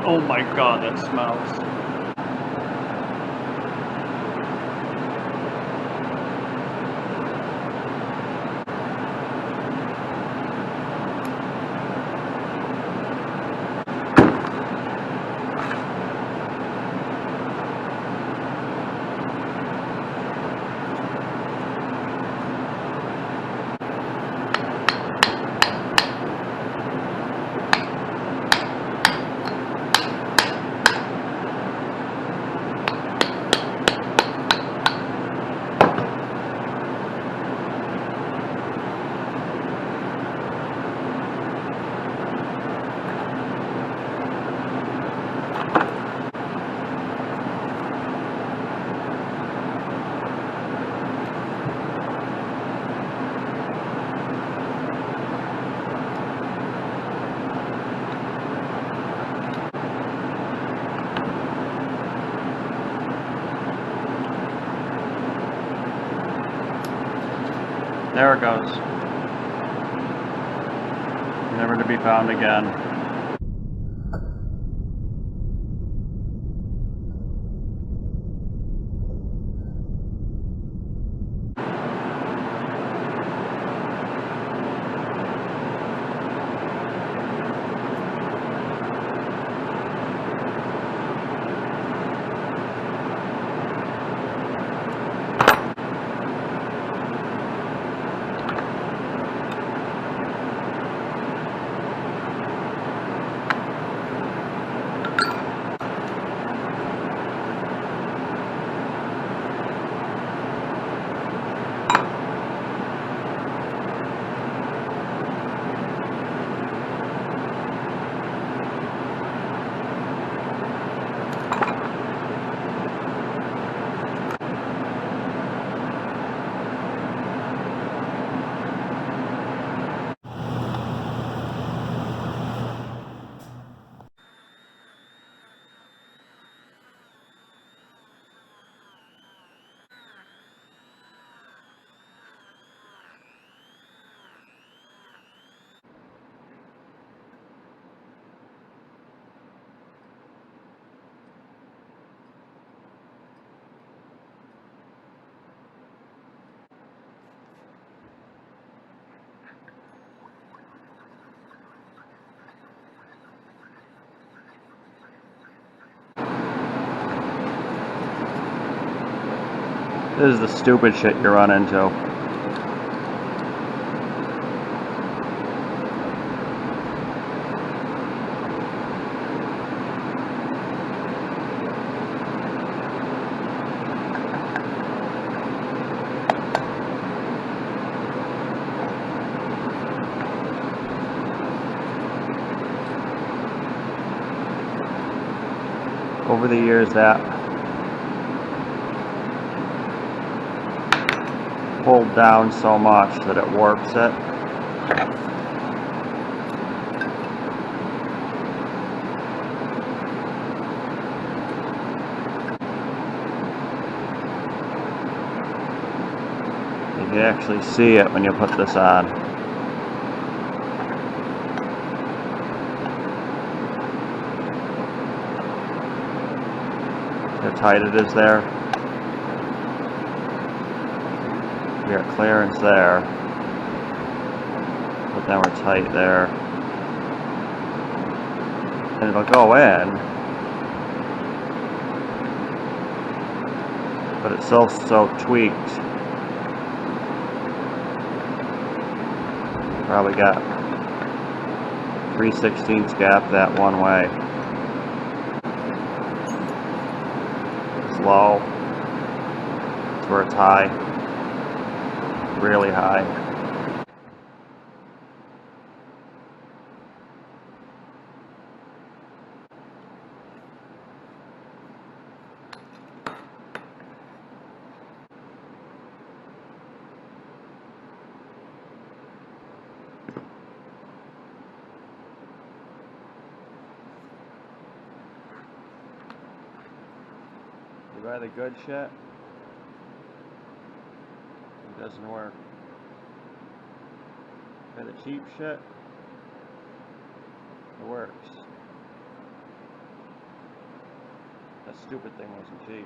Oh my god, that smells. There it goes. Never to be found again. This is the stupid shit you run into. Over the years, that pulled down so much that it warps it. You can actually see it when you put this on. How tight it is there. We got clearance there, but then we're tight there. And it'll go in, but it's still so tweaked. Probably got 3/16 gap that one way. It's low. It's where it's high. Really high. You buy the good shit, it doesn't work. Buy the cheap shit, it works. That stupid thing wasn't cheap.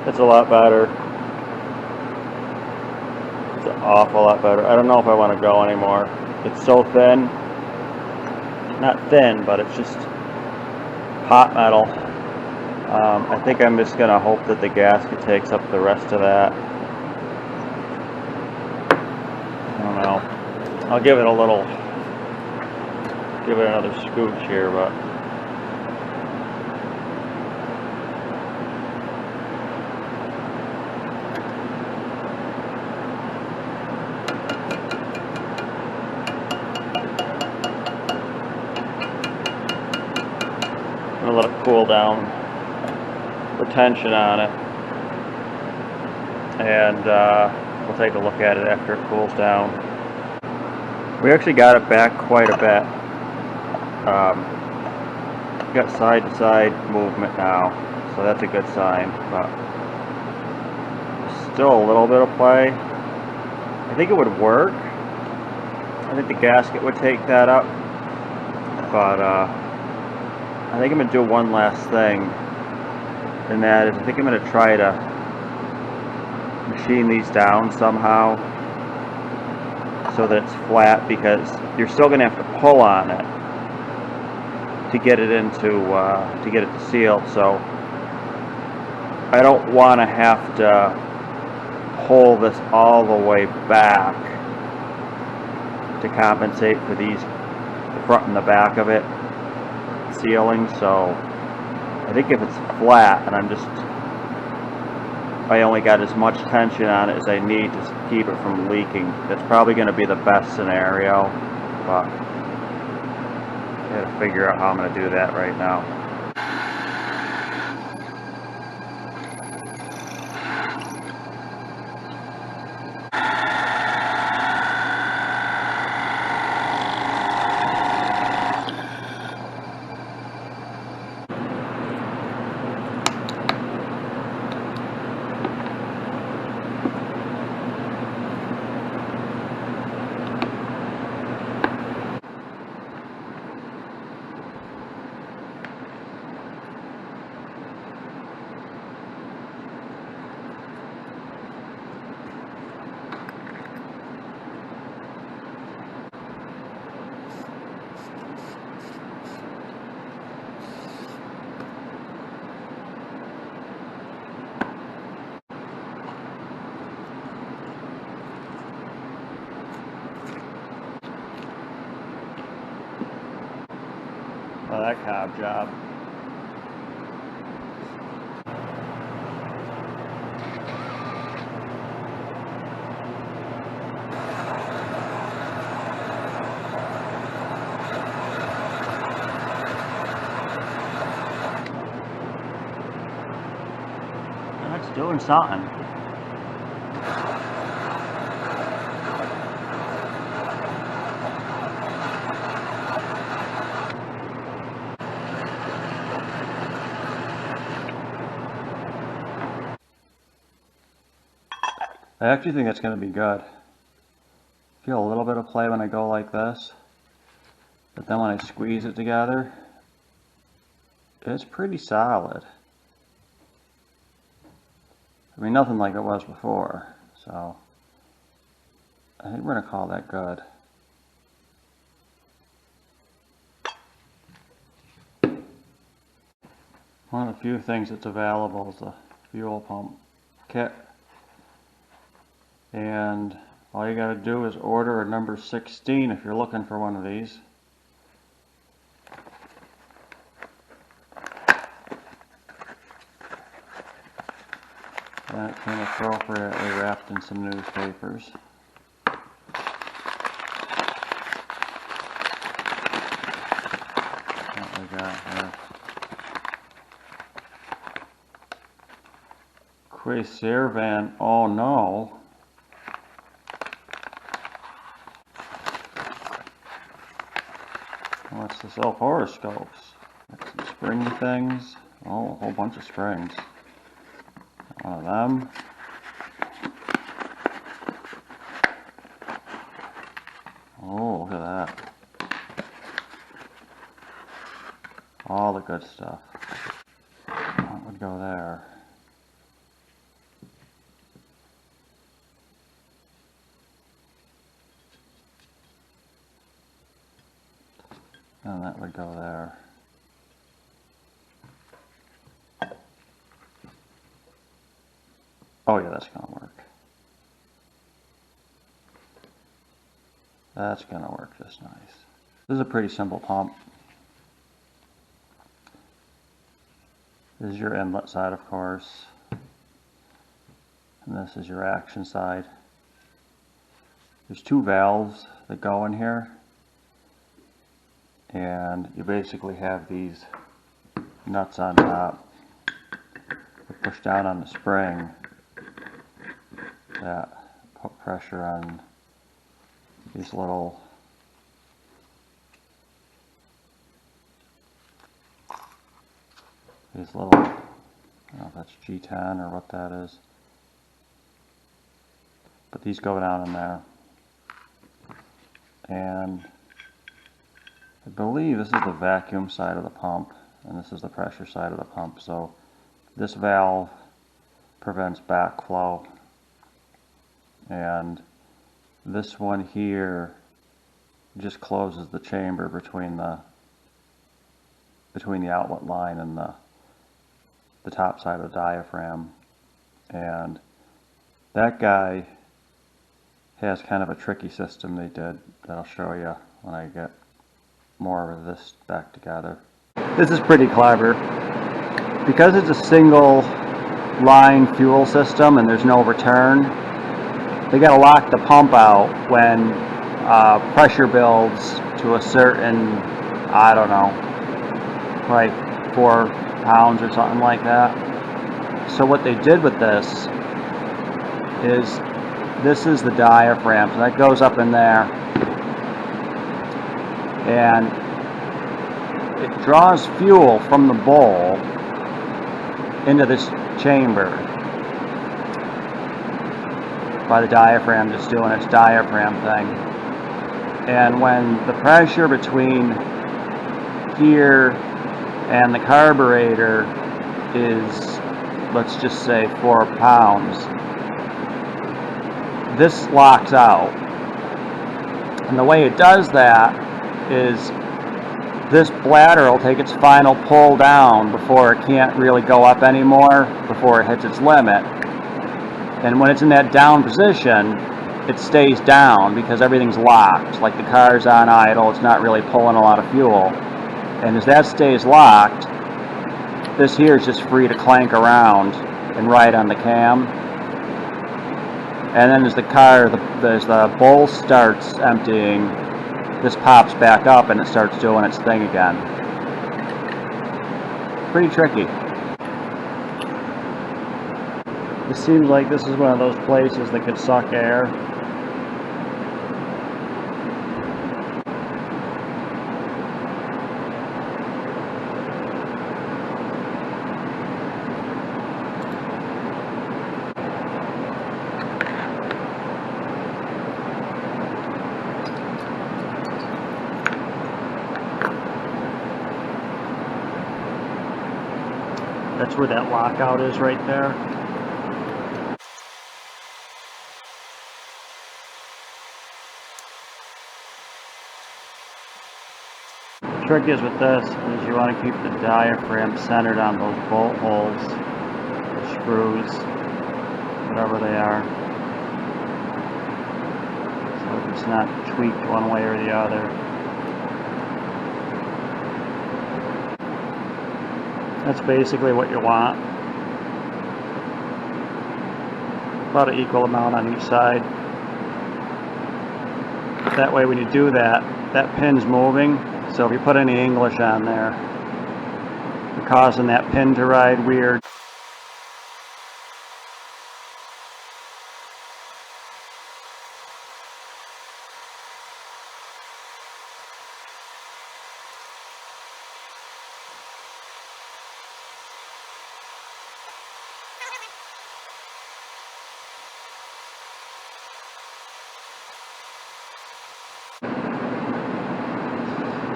It's a lot better. It's an awful lot better. I don't know if I want to go anymore. It's so thin. Not thin, but it's just hot metal. I think I'm just going to hope that the gasket takes up the rest of that. I don't know. I'll give it another scooch here, but I'm gonna let it cool down, put tension on it, and we'll take a look at it after it cools down. We actually got it back quite a bit. Got side-to-side movement now, so that's a good sign, but still a little bit of play. I think it would work. I think the gasket would take that up, but I think I'm going to do one last thing, and that is I think I'm going to try to machine these down somehow so that it's flat, because you're still going to have to pull on it to get it to seal. So I don't want to have to pull this all the way back to compensate for the front and the back of it sealing. So I think if it's flat and I only got as much tension on it as I need to keep it from leaking, that's probably going to be the best scenario, but I gotta figure out how I'm going to do that right now. Oh, that cob job. doing something. I actually think that's going to be good. Feel a little bit of play when I go like this, but then when I squeeze it together, it's pretty solid. I mean, nothing like it was before, so I think we're going to call that good. One of the few things that's available is the fuel pump kit. And all you got to do is order a number 16 if you're looking for one of these. That came appropriately wrapped in some newspapers. What we got here? Quasar van, oh no. What's this? Oh, horoscopes. Got some spring things. Oh, a whole bunch of springs. One of them. Oh, look at that. All the good stuff. That would go there. And that would go there. Oh yeah, that's gonna work. That's gonna work just nice. This is a pretty simple pump. This is your inlet side, of course. And this is your action side. There's two valves that go in here. And you basically have these nuts on top that push down on the spring that put pressure on these little I don't know if that's G10 or what that is, but these go down in there. And I believe this is the vacuum side of the pump, and this is the pressure side of the pump. So this valve prevents backflow, and this one here just closes the chamber between the outlet line and the top side of the diaphragm. And that guy has kind of a tricky system they did that I'll show you when I get more of this back together. This is pretty clever. Because it's a single line fuel system and there's no return, they got to lock the pump out when pressure builds to a certain, I don't know, like 4 pounds or something like that. So what they did with this is the diaphragm, so that goes up in there, and it draws fuel from the bowl into this chamber by the diaphragm just doing its diaphragm thing. And when the pressure between here and the carburetor is, let's just say 4 pounds, this locks out. And the way it does that is this bladder will take its final pull down before it can't really go up anymore, before it hits its limit. And when it's in that down position, it stays down because everything's locked. Like the car's on idle, it's not really pulling a lot of fuel. And as that stays locked, this here is just free to clank around and ride on the cam. And then as the bowl starts emptying, this pops back up and it starts doing its thing again. Pretty tricky. It seems like this is one of those places that could suck air. That's where that lockout is right there. The trick is with this is you want to keep the diaphragm centered on those bolt holes, the screws, whatever they are, so it's not tweaked one way or the other. That's basically what you want. About an equal amount on each side. That way when you do that, that pin's moving. So if you put any English on there, you're causing that pin to ride weird.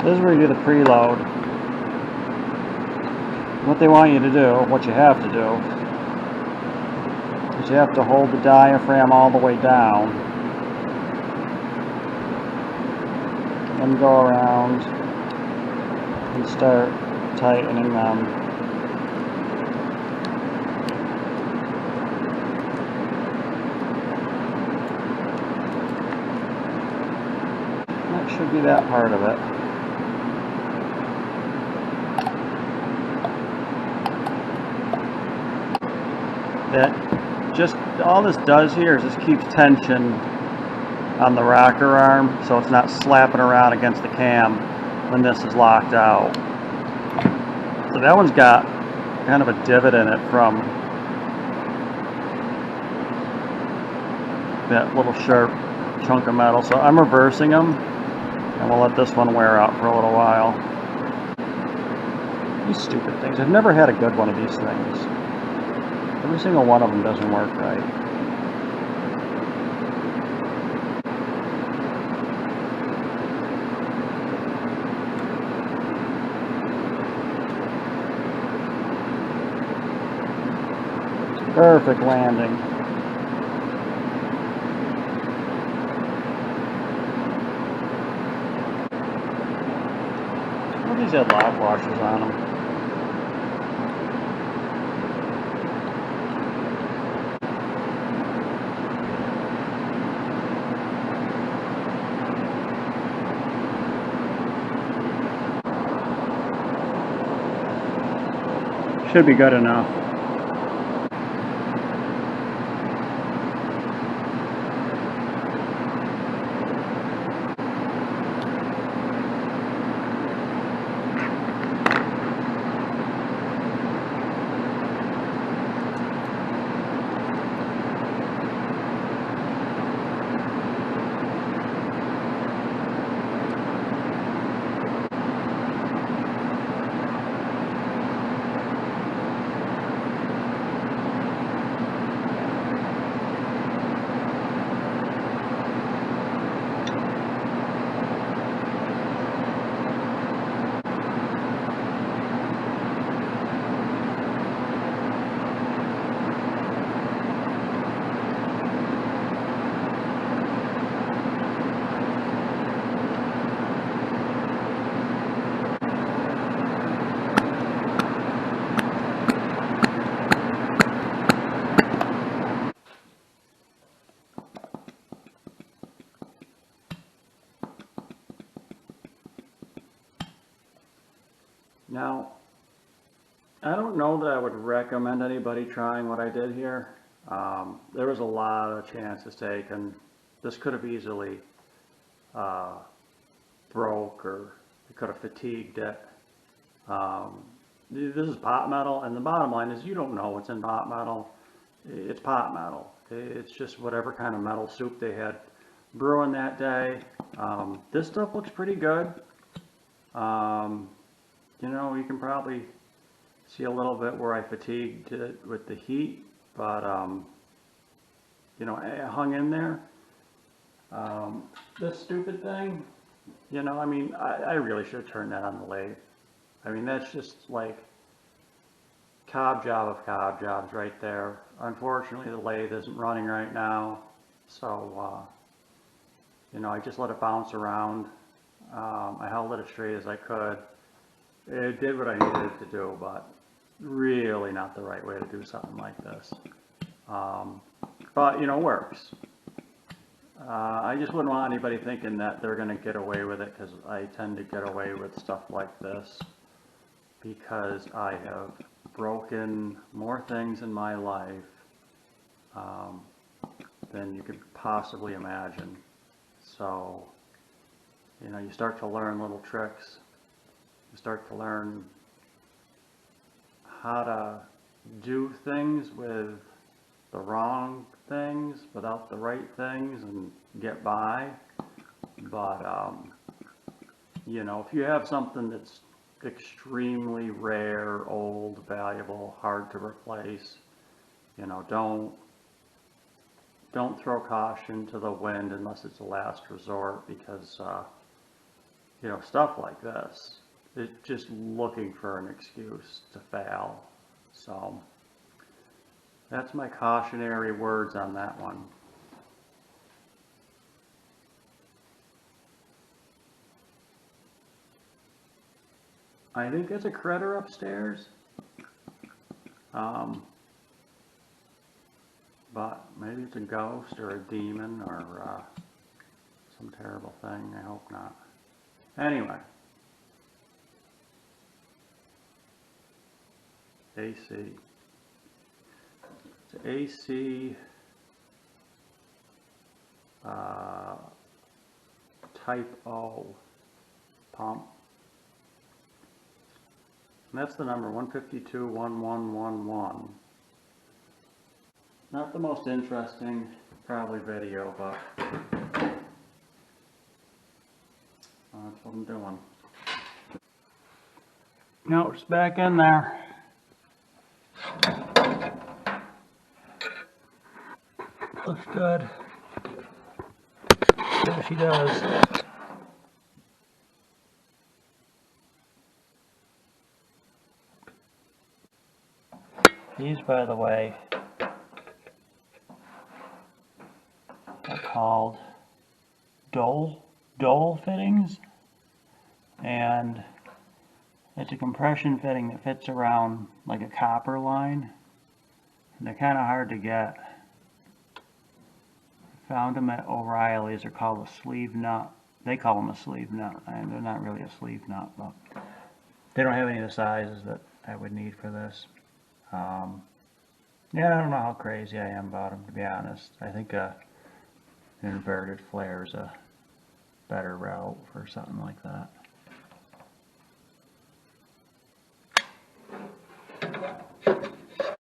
This is where you do the preload. What they want you to do, what you have to do, is you have to hold the diaphragm all the way down and go around and start tightening them. That should be that part of it. That just all this does here is just keeps tension on the rocker arm, so it's not slapping around against the cam when this is locked out. So that one's got kind of a divot in it from that little sharp chunk of metal. So I'm reversing them, and we'll let this one wear out for a little while. These stupid things. I've never had a good one of these things. Every single one of them doesn't work right. Perfect landing. Well, these had lock washers on them. Should be good enough. Now, I don't know that I would recommend anybody trying what I did here. There was a lot of chances taken. This could have easily broke, or it could have fatigued it. This is pot metal, and the bottom line is you don't know what's in pot metal. it's pot metal. It's just whatever kind of metal soup they had brewing that day. This stuff looks pretty good. You know, you can probably see a little bit where I fatigued it with the heat, but you know, it hung in there. This stupid thing, you know, I mean, I really should have turned that on the lathe. I mean, that's just like cob job of cob jobs right there. Unfortunately, the lathe isn't running right now, so you know, I just let it bounce around. I held it as straight as I could. It did what I needed it to do, but really not the right way to do something like this. But, you know, works. I just wouldn't want anybody thinking that they're going to get away with it, because I tend to get away with stuff like this because I have broken more things in my life than you could possibly imagine. So, you know, you start to learn little tricks. You start to learn how to do things with the wrong things without the right things and get by. But, you know, if you have something that's extremely rare, old, valuable, hard to replace, you know, don't throw caution to the wind unless it's a last resort, because, you know, stuff like this, it's just looking for an excuse to fail. So that's my cautionary words on that one. I think it's a critter upstairs. But maybe it's a ghost or a demon or some terrible thing. I hope not. Anyway. AC. It's AC type O pump. And that's the number 1521111. Not the most interesting, probably, video, but that's what I'm doing. No, it's back in there. Looks good. There she does. These, by the way, are called dole fittings, and it's a compression fitting that fits around like a copper line, and they're kind of hard to get. Found them at O'Reilly's. They're called a sleeve nut. They call them a sleeve nut, and they're not really a sleeve nut, but they don't have any of the sizes that I would need for this. Yeah, I don't know how crazy I am about them, to be honest. I think an inverted flare is a better route for something like that.